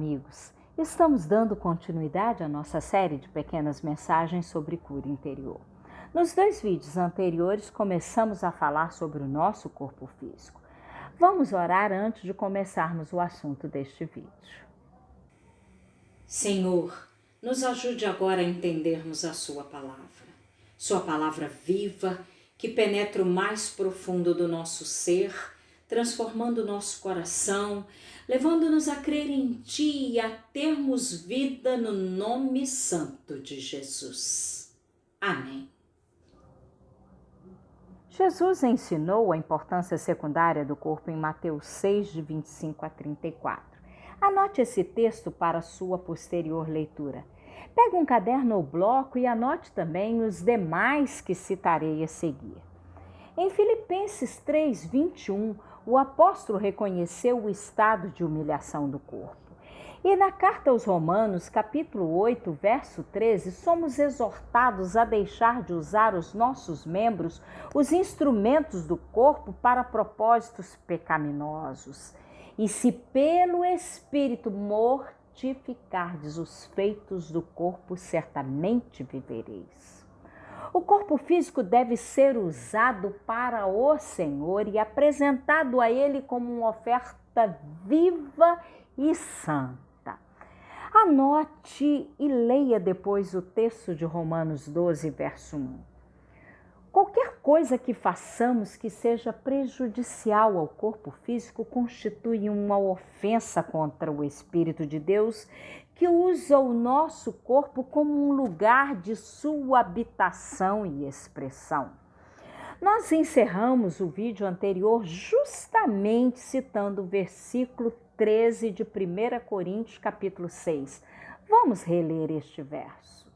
amigos! Estamos dando continuidade à nossa série de pequenas mensagens sobre cura interior. Nos 2 vídeos anteriores, começamos a falar sobre o nosso corpo físico. Vamos orar antes de começarmos o assunto deste vídeo. Senhor, nos ajude agora a entendermos a Sua palavra viva, que penetra o mais profundo do nosso ser, transformando o nosso coração, levando-nos a crer em Ti e a termos vida no nome santo de Jesus. Amém. Jesus ensinou a importância secundária do corpo em Mateus 6, de 25 a 34. Anote esse texto para sua posterior leitura. Pegue um caderno ou bloco e anote também os demais que citarei a seguir. Em Filipenses 3, 21, o apóstolo reconheceu o estado de humilhação do corpo. E na carta aos Romanos, capítulo 8, verso 13, somos exortados a deixar de usar os nossos membros, os instrumentos do corpo, para propósitos pecaminosos. E se pelo Espírito mortificardes os feitos do corpo, certamente vivereis. O corpo físico deve ser usado para o Senhor e apresentado a Ele como uma oferta viva e santa. Anote e leia depois o texto de Romanos 12, verso 1. Qualquer coisa que façamos que seja prejudicial ao corpo físico constitui uma ofensa contra o Espírito de Deus, que usa o nosso corpo como um lugar de sua habitação e expressão. Nós encerramos o vídeo anterior justamente citando o versículo 13 de 1 Coríntios, capítulo 6. Vamos reler este verso.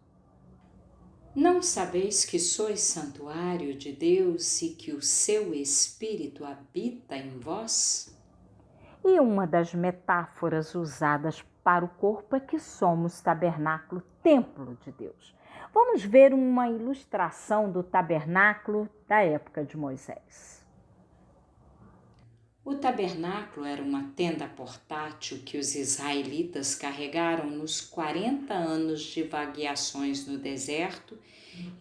Não sabeis que sois santuário de Deus e que o seu Espírito habita em vós? E uma das metáforas usadas para o corpo é que somos tabernáculo, templo de Deus. Vamos ver uma ilustração do tabernáculo da época de Moisés. O tabernáculo era uma tenda portátil que os israelitas carregaram nos 40 anos de vagueações no deserto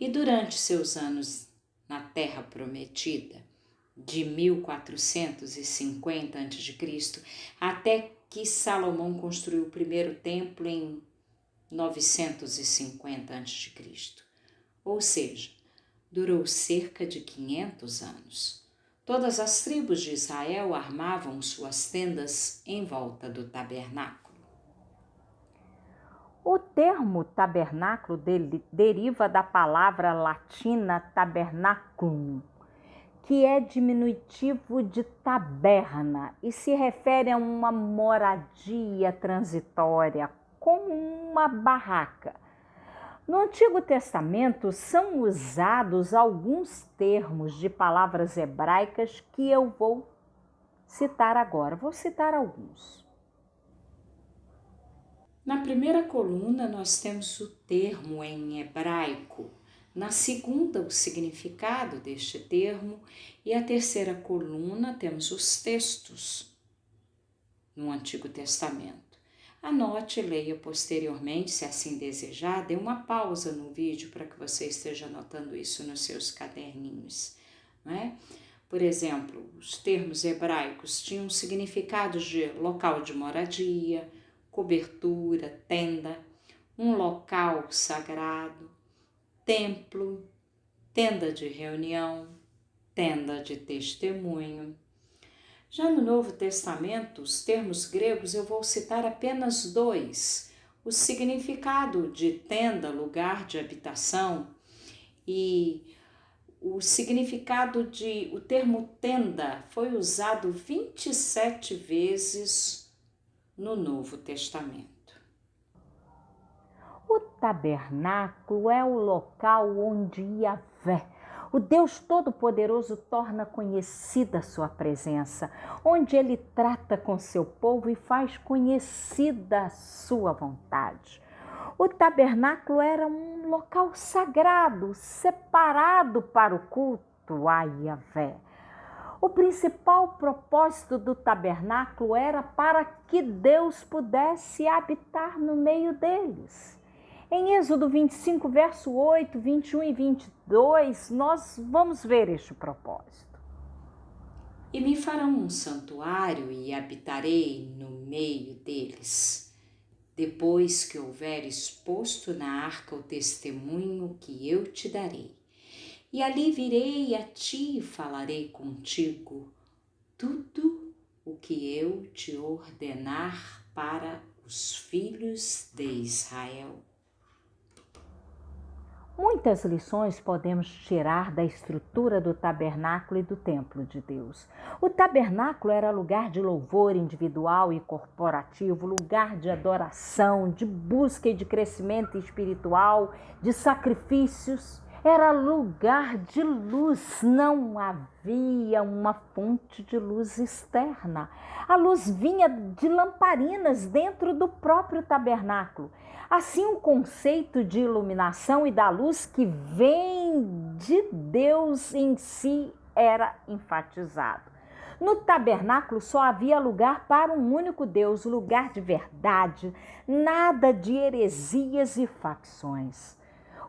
e durante seus anos na Terra Prometida, de 1450 a.C. até que Salomão construiu o primeiro templo em 950 a.C. Ou seja, durou cerca de 500 anos. Todas as tribos de Israel armavam suas tendas em volta do tabernáculo. O termo tabernáculo deriva da palavra latina tabernaculum, que é diminutivo de taberna e se refere a uma moradia transitória, como uma barraca. No Antigo Testamento são usados alguns termos de palavras hebraicas que eu vou citar agora. Vou citar alguns. Na primeira coluna nós temos o termo em hebraico, na segunda o significado deste termo e a terceira coluna temos os textos no Antigo Testamento. Anote e leia posteriormente, se assim desejar. Dê uma pausa no vídeo para que você esteja anotando isso nos seus caderninhos, não é? Por exemplo, os termos hebraicos tinham significados de local de moradia, cobertura, tenda, um local sagrado, templo, tenda de reunião, tenda de testemunho. Já no Novo Testamento, os termos gregos eu vou citar apenas 2. O significado de tenda, lugar de habitação, e o significado o termo tenda foi usado 27 vezes no Novo Testamento. O tabernáculo é o local onde Yahvé, o Deus Todo-Poderoso, torna conhecida a sua presença, onde Ele trata com seu povo e faz conhecida a sua vontade. O tabernáculo era um local sagrado, separado para o culto a Yahvé. O principal propósito do tabernáculo era para que Deus pudesse habitar no meio deles. Em Êxodo 25, verso 8, 21 e 22, nós vamos ver este propósito. E me farão um santuário e habitarei no meio deles, depois que houver exposto na arca o testemunho que eu te darei. E ali virei a ti e falarei contigo tudo o que eu te ordenar para os filhos de Israel. Muitas lições podemos tirar da estrutura do tabernáculo e do templo de Deus. O tabernáculo era lugar de louvor individual e corporativo, lugar de adoração, de busca e de crescimento espiritual, de sacrifícios. Era lugar de luz, não havia uma fonte de luz externa. A luz vinha de lamparinas dentro do próprio tabernáculo. Assim, o conceito de iluminação e da luz que vem de Deus em si era enfatizado. No tabernáculo só havia lugar para um único Deus, lugar de verdade, nada de heresias e facções.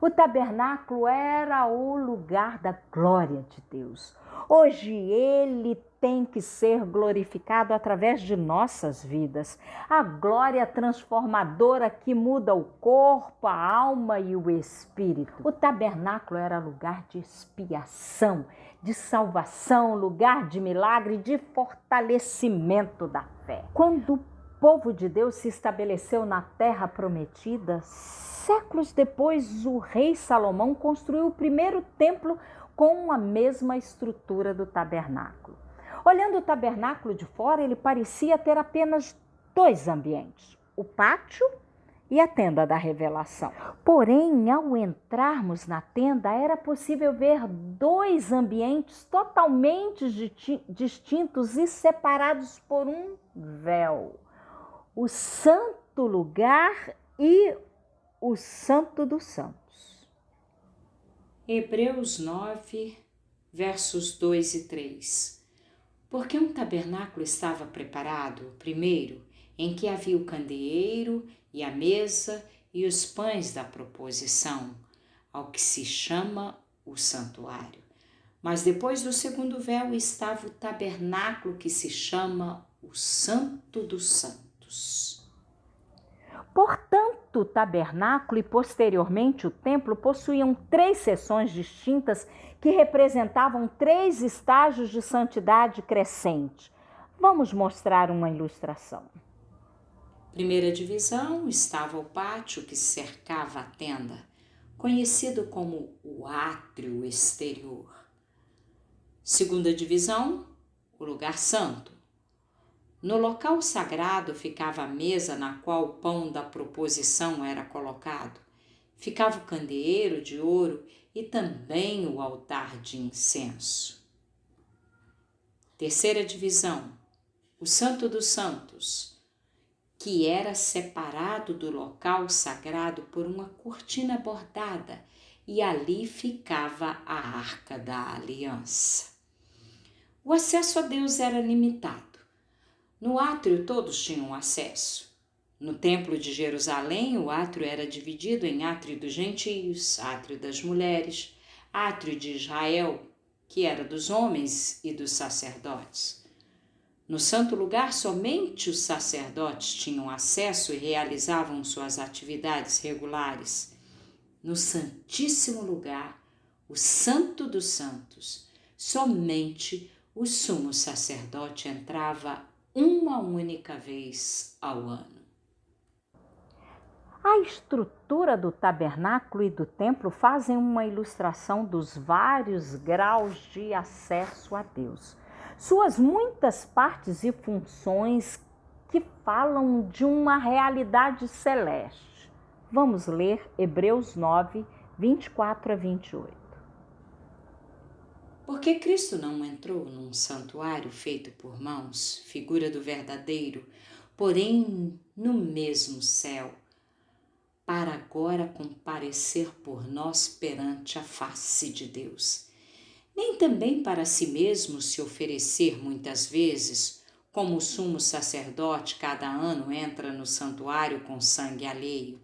O tabernáculo era o lugar da glória de Deus. Hoje ele tem que ser glorificado através de nossas vidas. A glória transformadora que muda o corpo, a alma e o espírito. O tabernáculo era lugar de expiação, de salvação, lugar de milagre, de fortalecimento da fé. Quando o povo de Deus se estabeleceu na terra prometida, séculos depois, o rei Salomão construiu o primeiro templo com a mesma estrutura do tabernáculo. Olhando o tabernáculo de fora, ele parecia ter apenas dois ambientes, o pátio e a tenda da revelação. Porém, ao entrarmos na tenda, era possível ver dois ambientes totalmente distintos e separados por um véu. O santo lugar e o Santo dos Santos. Hebreus 9, versos 2 e 3. Porque um tabernáculo estava preparado, primeiro, em que havia o candeeiro e a mesa e os pães da proposição, ao que se chama o santuário. Mas depois do segundo véu estava o tabernáculo que se chama o Santo dos Santos. Portanto, o tabernáculo e posteriormente o templo possuíam três seções distintas que representavam três estágios de santidade crescente. Vamos mostrar uma ilustração. Primeira divisão estava o pátio que cercava a tenda, conhecido como o átrio exterior. Segunda divisão, o lugar santo. No local sagrado ficava a mesa na qual o pão da proposição era colocado. Ficava o candeeiro de ouro e também o altar de incenso. Terceira divisão, o Santo dos Santos, que era separado do local sagrado por uma cortina bordada, e ali ficava a Arca da Aliança. O acesso a Deus era limitado. No átrio todos tinham acesso. No Templo de Jerusalém, o átrio era dividido em átrio dos gentios, átrio das mulheres, átrio de Israel, que era dos homens e dos sacerdotes. No santo lugar, somente os sacerdotes tinham acesso e realizavam suas atividades regulares. No Santíssimo Lugar, o Santo dos Santos, somente o sumo sacerdote entrava uma única vez ao ano. A estrutura do tabernáculo e do templo fazem uma ilustração dos vários graus de acesso a Deus. Suas muitas partes e funções que falam de uma realidade celeste. Vamos ler Hebreus 9, 24 a 28. Porque Cristo não entrou num santuário feito por mãos, figura do verdadeiro, porém no mesmo céu, para agora comparecer por nós perante a face de Deus. nem também para si mesmo se oferecer muitas vezes, como o sumo sacerdote cada ano entra no santuário com sangue alheio.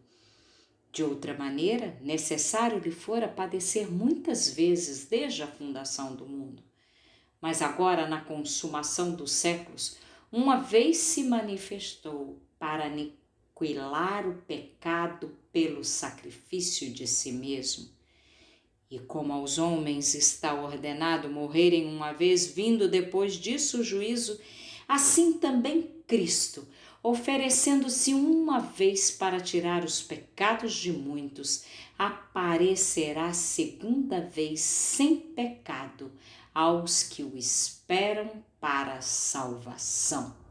De outra maneira, necessário lhe fora padecer muitas vezes desde a fundação do mundo. Mas agora, na consumação dos séculos, uma vez se manifestou para aniquilar o pecado pelo sacrifício de si mesmo. E como aos homens está ordenado morrerem uma vez, vindo depois disso o juízo, assim também Cristo, oferecendo-se uma vez para tirar os pecados de muitos, aparecerá segunda vez sem pecado aos que o esperam para a salvação.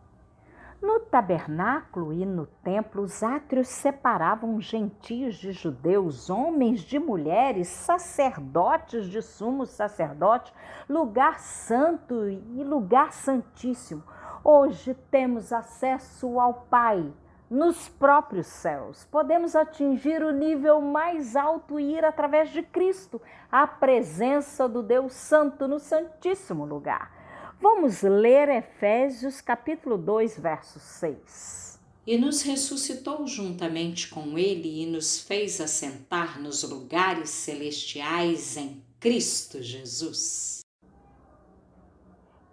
No tabernáculo e no templo, os átrios separavam gentios de judeus, homens de mulheres, sacerdotes de sumo sacerdote, lugar santo e lugar santíssimo. Hoje temos acesso ao Pai nos próprios céus. Podemos atingir o nível mais alto e ir através de Cristo, à presença do Deus Santo no Santíssimo Lugar. Vamos ler Efésios capítulo 2, verso 6. E nos ressuscitou juntamente com ele e nos fez assentar nos lugares celestiais em Cristo Jesus.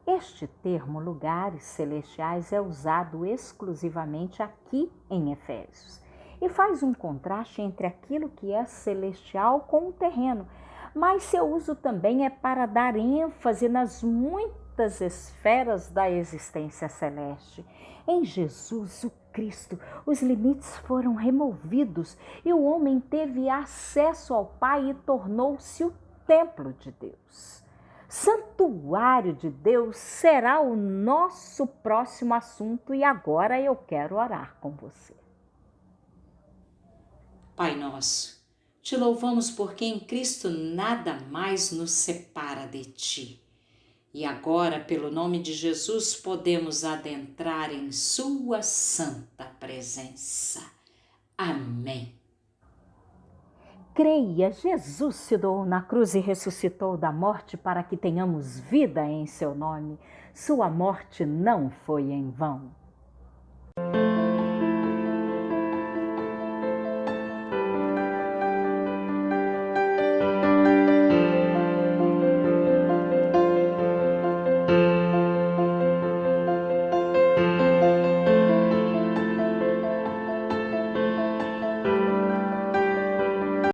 Este termo lugares celestiais é usado exclusivamente aqui em Efésios e faz um contraste entre aquilo que é celestial com o terreno, mas seu uso também é para dar ênfase nas muitas esferas da existência celeste. Em Jesus, o Cristo, os limites foram removidos e o homem teve acesso ao Pai e tornou-se o templo de Deus. Santuário de Deus será o nosso próximo assunto e agora eu quero orar com você. Pai nosso, te louvamos porque em Cristo nada mais nos separa de ti. E agora, pelo nome de Jesus, podemos adentrar em sua santa presença. Amém. Creia, Jesus se doou na cruz e ressuscitou da morte para que tenhamos vida em seu nome. Sua morte não foi em vão.